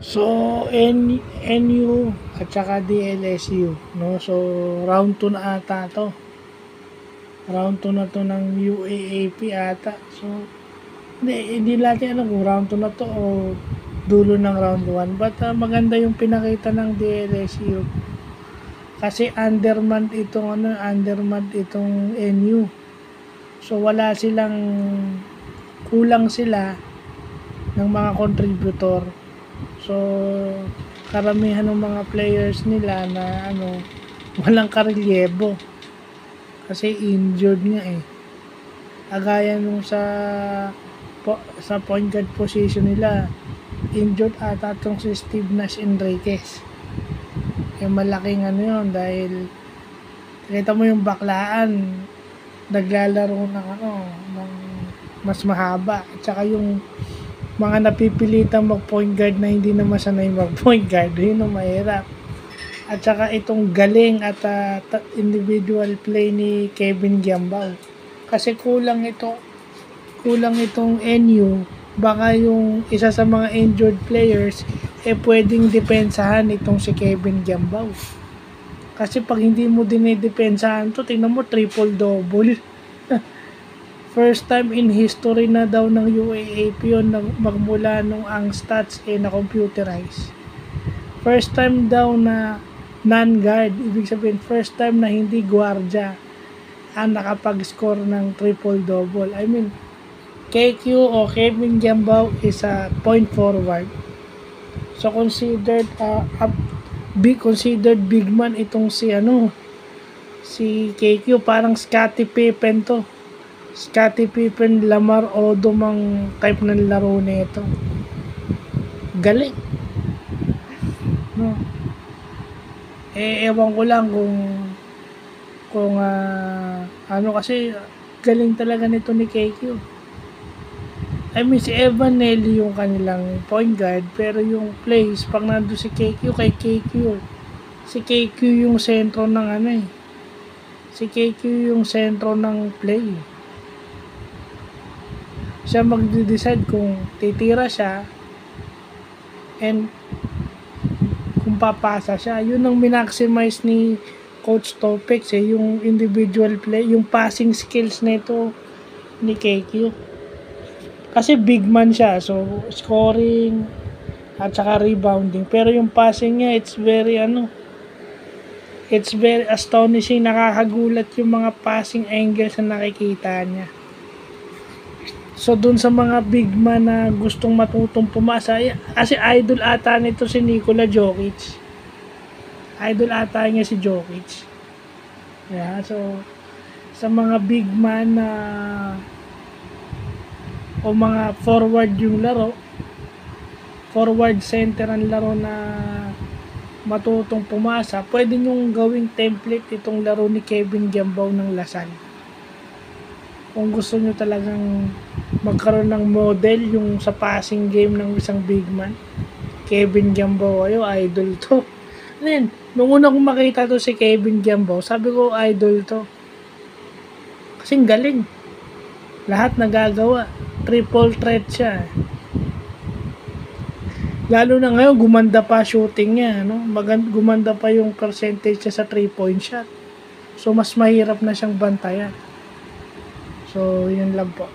So, NU at saka DLSU, no? So, round 2 na ata to. Round 2 na to ng UAAP ata. So, hindi natin alam kung round 2 na to o dulo ng round 1. But maganda yung pinakita ng DLSU. Kasi undermanned itong NU. So, kulang sila ng mga contributor. So, karamihan ng mga players nila na walang karelyebo. Kasi injured nga eh. Agaya nung sa point guard position nila, injured ata tong si Steve Nash Enriquez. Eh malaking yun dahil kita mo yung baklaan naglalaro ng mas mahaba at saka yung mga napipilitang mag-point guard na hindi na masanay mag-point guard, yun ang mahirap. At saka itong galing at individual play ni Kevin Giambao. Kasi kulang itong NU, baka yung isa sa mga injured players pwedeng depensahan itong si Kevin Giambao. Kasi pag hindi mo dinidepensahan to, tingnan mo triple-double. First time in history na daw ng UAAP yun magmula nung ang stats na computerize. First time daw na non-guard, ibig sabihin first time na hindi guardia ang nakapag-score ng triple-double. I mean, KQ o Kevin Giambao is a point forward. So considered big man itong si KQ, parang Scottie Pippen to. Scottie Pippen, Lamar Odom ang type ng laro nito. Galing. No. Ewan ko lang kung kasi galing talaga nito ni KQ. I mean, si Evan Nelly yung kanilang point guard, pero yung plays, pag nandun si KQ, kay KQ. Si KQ yung sentro ng Si KQ yung sentro ng play. Siya magde-decide kung titira siya and kung papasa siya. Yun ang minaximize ni Coach Topex yung individual play, yung passing skills nito ni KQ. Kasi big man siya, so scoring at saka rebounding. Pero yung passing niya, it's very astonishing. Nakakagulat yung mga passing angles na nakikita niya. So dun sa mga big man na gustong matutong pumasa, kasi idol ata nito si Nikola Jokic. Idol ata niya si Jokic. Yeah, so sa mga big man na o mga forward yung laro, forward center ang laro na matutong pumasa, pwede nyong gawing template itong laro ni Kevin Giambao ng Lasal. Kung gusto nyo talagang magkaroon ng model yung sa passing game ng isang big man, Kevin Giambao idol to. Then, nung una kong makita to si Kevin Giambao, sabi ko idol to. Kasing galing. Lahat nagagawa. Triple threat siya. Lalo na ngayon, gumanda pa shooting niya. Gumanda pa yung percentage niya sa 3-point shot. So, mas mahirap na siyang bantayan. So, yun lang po.